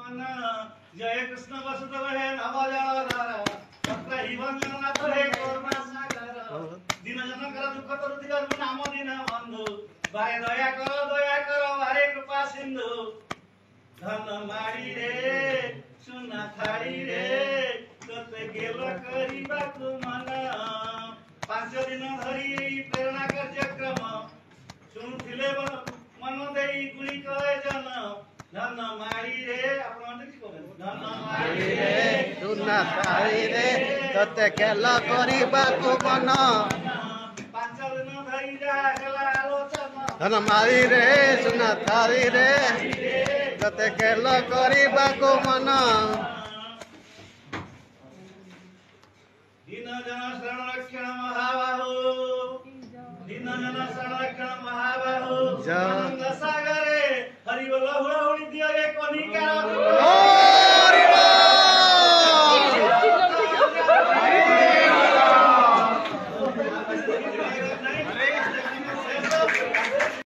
मन जय कृष्ण वसुदेव हे नव जलधारा तत्र हि वंदनाथ हे करुणा सागर दिन जनकर दुख तरुति कर्म नाम दिन बंधु बारे दया करो बारे कृपा सिंधु धन माड़ी रे सुना थाड़ी रे तोते गेल करिबाकु मन 5 दिन धरी प्रेरणा कार्यक्रम शुणुथिले मन देई गुणी कहे जन धन माड़ी रे आपण किछ करेन धन माड़ी रे सुना थाड़ी रे तोते गेल करिबाकु मन 5 दिन धरी जा हेला आलोचना धन माड़ी रे सुना थाड़ी रे तोते गेल करिबाकु मन दीन जन शरण रक्षण महाबाहु दीन जन शरण रक्षण महाबाहु आनंद सागरे हरि बोल हुळहुळी दियो रे कनिका